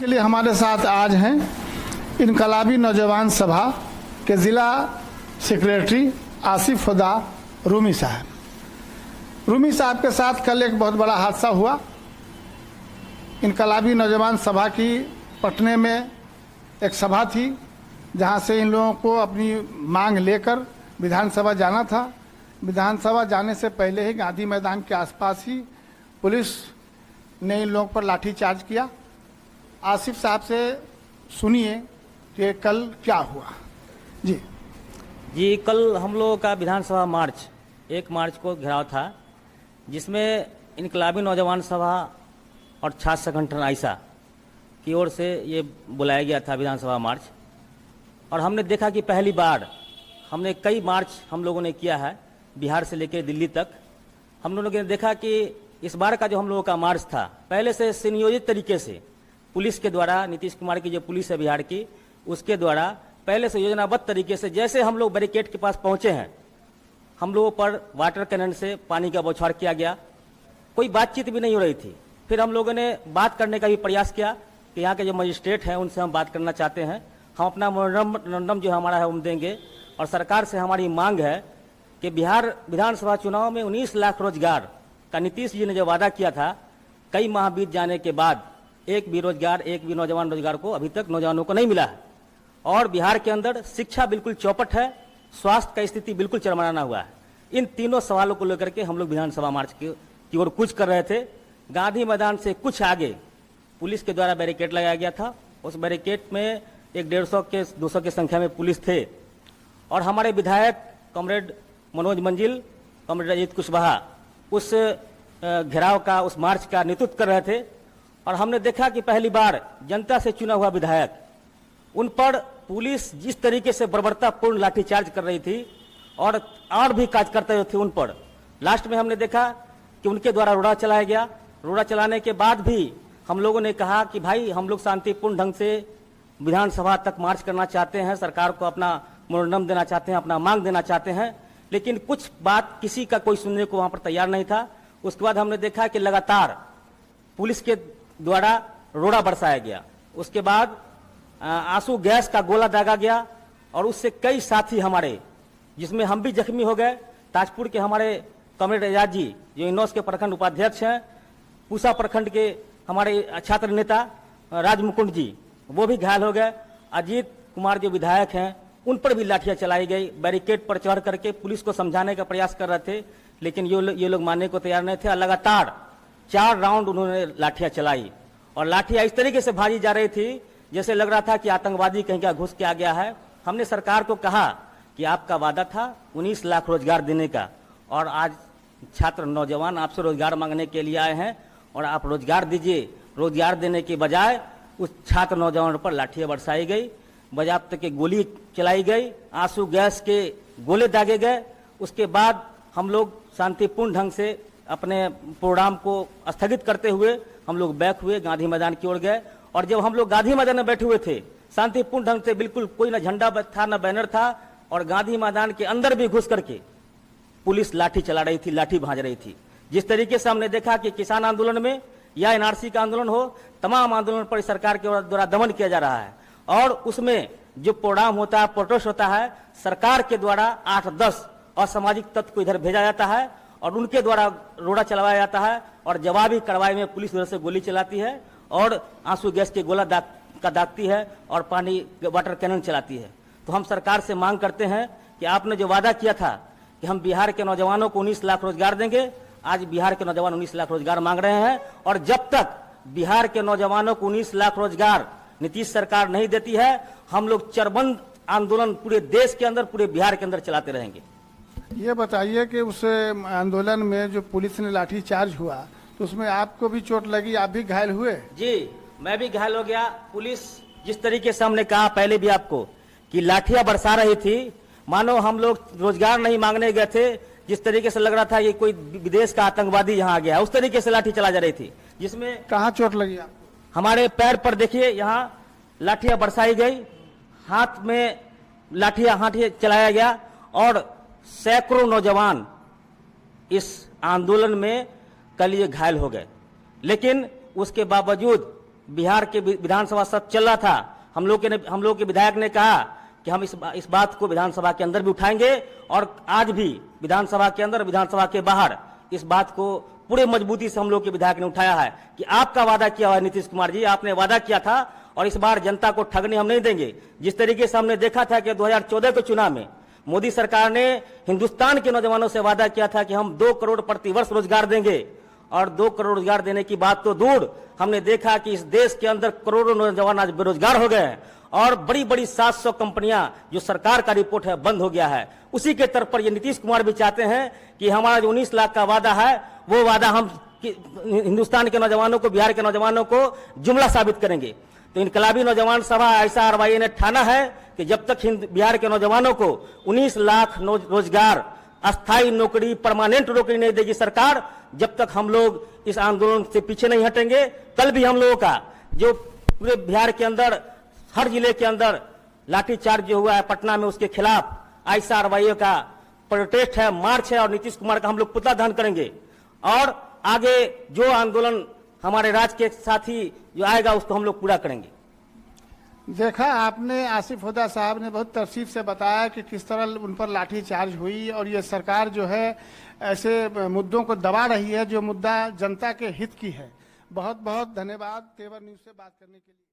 के लिए हमारे साथ आज हैं इनकलाबी नौजवान सभा के जिला सेक्रेटरी आसिफ हुदा रूमी साहब। रूमी साहब के साथ कल एक बहुत बड़ा हादसा हुआ। इनकलाबी नौजवान सभा की पटने में एक सभा थी, जहां से इन लोगों को अपनी मांग लेकर विधानसभा जाना था। विधानसभा जाने से पहले ही गांधी मैदान के आसपास ही पुलिस ने इन लोगों पर लाठीचार्ज किया। आसिफ साहब से सुनिए कि कल क्या हुआ। जी, कल हम लोगों का विधानसभा मार्च 1 मार्च को घेराव था, जिसमें इनकलाबी नौजवान सभा और छात्र संगठन आइसा की ओर से ये बुलाया गया था विधानसभा मार्च। और हमने देखा कि पहली बार हमने कई मार्च हम लोगों ने किया है बिहार से लेकर दिल्ली तक। हम लोगों ने देखा कि इस बार का जो हम लोगों का मार्च था, पहले से सुनियोजित तरीके से पुलिस के द्वारा, नीतीश कुमार की जो पुलिस है बिहार की, उसके द्वारा पहले से योजनाबद्ध तरीके से, जैसे हम लोग बैरिकेड के पास पहुंचे हैं, हम लोगों पर वाटर कैनन से पानी का बौछार किया गया। कोई बातचीत भी नहीं हो रही थी। फिर हम लोगों ने बात करने का भी प्रयास किया कि यहाँ के जो मजिस्ट्रेट हैं उनसे हम बात करना चाहते हैं, हम अपना मेमोरेंडम जो हमारा है हम देंगे। और सरकार से हमारी मांग है कि बिहार विधानसभा चुनाव में 19 लाख रोजगार का नीतीश जी ने जो वादा किया था, कई माह बीत जाने के बाद एक भी रोजगार, एक भी नौजवान रोजगार को अभी तक नौजवानों को नहीं मिला है। और बिहार के अंदर शिक्षा बिल्कुल चौपट है, स्वास्थ्य का स्थिति बिल्कुल चरमराना हुआ है। इन तीनों सवालों को लेकर के हम लोग विधानसभा मार्च की ओर कूच कर रहे थे। गांधी मैदान से कुछ आगे पुलिस के द्वारा बैरिकेड लगाया गया था। उस बैरिकेड में एक 150 के 200 की संख्या में पुलिस थे। और हमारे विधायक कॉमरेड मनोज मंजिल, कॉमरेड अजीत कुशवाहा उस घेराव का, उस मार्च का नेतृत्व कर रहे थे। और हमने देखा कि पहली बार जनता से चुना हुआ विधायक, उन पर पुलिस जिस तरीके से बर्बरतापूर्ण लाठीचार्ज कर रही थी और भी कार्यकर्ता थे उन पर, लास्ट में हमने देखा कि उनके द्वारा रोड़ा चलाया गया। रोड़ा चलाने के बाद भी हम लोगों ने कहा कि भाई हम लोग शांतिपूर्ण ढंग से विधानसभा तक मार्च करना चाहते हैं, सरकार को अपना मेमोरेंडम देना चाहते हैं, अपना मांग देना चाहते हैं, लेकिन कुछ बात किसी का कोई सुनने को वहां पर तैयार नहीं था। उसके बाद हमने देखा कि लगातार पुलिस के द्वारा रोड़ा बरसाया गया। उसके बाद आंसू गैस का गोला दागा गया और उससे कई साथी हमारे, जिसमें हम भी जख्मी हो गए। ताजपुर के हमारे कॉमरेड एजाज जी, जो इनोस के प्रखंड उपाध्यक्ष हैं, पूसा प्रखंड के हमारे छात्र नेता राज मुकुंद जी, वो भी घायल हो गए। अजीत कुमार जो विधायक हैं, उन पर भी लाठियां चलाई गई। बैरिकेड पर चढ़ करके पुलिस को समझाने का प्रयास कर रहे थे, लेकिन ये लोग मानने को तैयार नहीं थे। लगातार 4 राउंड उन्होंने लाठियां चलाई और लाठियां इस तरीके से भाजी जा रही थी जैसे लग रहा था कि आतंकवादी कहीं का घुस के आ गया है। हमने सरकार को कहा कि आपका वादा था 19 लाख रोजगार देने का, और आज छात्र नौजवान आपसे रोजगार मांगने के लिए आए हैं और आप रोजगार दीजिए। रोजगार देने के बजाय उस छात्र नौजवानों पर लाठियां बरसाई गई, बाज़ाब्ते की गोली चलाई गई, आंसू गैस के गोले दागे गए। उसके बाद हम लोग शांतिपूर्ण ढंग से अपने प्रोग्राम को स्थगित करते हुए हम लोग बैक हुए, गांधी मैदान की ओर गए। और जब हम लोग गांधी मैदान में बैठे हुए थे, शांतिपूर्ण ढंग से, बिल्कुल कोई ना झंडा था ना बैनर था, और गांधी मैदान के अंदर भी घुस करके पुलिस लाठी चला रही थी, लाठी भांज रही थी। जिस तरीके से हमने देखा कि किसान आंदोलन में या एनआरसी का आंदोलन हो, तमाम आंदोलन पर सरकार के द्वारा दमन किया जा रहा है। और उसमें जो प्रोग्राम होता है, प्रोटेस्ट होता है, सरकार के द्वारा 8-10 असामाजिक तत्व को इधर भेजा जाता है और उनके द्वारा रोड़ा चलवाया जाता है। और जवाबी कार्रवाई में पुलिस उधर से गोली चलाती है और आंसू गैस के गोला दागती है और पानी वाटर कैनन चलाती है। तो हम सरकार से मांग करते हैं कि आपने जो वादा किया था कि हम बिहार के नौजवानों को 19 लाख रोजगार देंगे, आज बिहार के नौजवान 19 लाख रोजगार मांग रहे हैं। और जब तक बिहार के नौजवानों को 19 लाख रोजगार नीतीश सरकार नहीं देती है, हम लोग चरबंद आंदोलन पूरे देश के अंदर, पूरे बिहार के अंदर चलाते रहेंगे। ये बताइए कि उस आंदोलन में जो पुलिस ने लाठी चार्ज हुआ, तो उसमें आपको भी चोट लगी, आप भी घायल हुए? जी, मैं भी घायल हो गया। पुलिस जिस तरीके से, हमने कहा पहले भी आपको, कि लाठियां बरसा रही थी, मानो हम लोग रोजगार नहीं मांगने गए थे। जिस तरीके से लग रहा था ये कोई विदेश का आतंकवादी यहाँ आ गया, उस तरीके से लाठी चला जा रही थी। जिसमें कहाँ चोट लगी आपको? हमारे पैर पर देखिए, यहाँ लाठियां बरसाई गई, हाथ में लाठियां चलाया गया और सैकड़ों नौजवान इस आंदोलन में कल ये घायल हो गए। लेकिन उसके बावजूद बिहार के विधानसभा सत्र चल रहा था, हम लोग के विधायक ने कहा कि हम इस बात को विधानसभा के अंदर भी उठाएंगे और आज भी विधानसभा के अंदर, विधानसभा के बाहर इस बात को पूरे मजबूती से हम लोग के विधायक ने उठाया है कि आपका वादा किया हुआ नीतीश कुमार जी, आपने वादा किया था और इस बार जनता को ठगने हम नहीं देंगे। जिस तरीके से हमने देखा था कि 2014 के चुनाव में मोदी सरकार ने हिंदुस्तान के नौजवानों से वादा किया था कि हम 2 करोड़ प्रतिवर्ष रोजगार देंगे, और 2 करोड़ रोजगार देने की बात तो दूर, हमने देखा कि इस देश के अंदर करोड़ों नौजवान आज बेरोजगार हो गए हैं और बड़ी बड़ी 700 कंपनियां, जो सरकार का रिपोर्ट है, बंद हो गया है। उसी के तर्ज पर ये नीतीश कुमार भी चाहते हैं कि हमारा जो 19 लाख का वादा है, वो वादा हम हिंदुस्तान के नौजवानों को, बिहार के नौजवानों को जुमला साबित करेंगे। तो इनकलाबी नौजवान सभा ऐसा RYA ने ठाना है कि जब तक बिहार के नौजवानों को 19 लाख रोजगार, अस्थायी नौकरी, परमानेंट नौकरी नहीं देगी सरकार, जब तक हम लोग इस आंदोलन से पीछे नहीं हटेंगे। कल भी हम लोगों का जो पूरे बिहार के अंदर हर जिले के अंदर लाठीचार्ज जो हुआ है पटना में, उसके खिलाफ ऐसा RYA का प्रोटेस्ट है, मार्च है और नीतीश कुमार का हम लोग पुतला दहन करेंगे। और आगे जो आंदोलन हमारे राज्य के साथी जो आएगा उसको हम लोग पूरा करेंगे। देखा आपने, आसिफ हुदा साहब ने बहुत तरसीब से बताया कि किस तरह उन पर लाठीचार्ज हुई और ये सरकार जो है ऐसे मुद्दों को दबा रही है जो मुद्दा जनता के हित की है। बहुत बहुत धन्यवाद तेवर न्यूज से बात करने के लिए।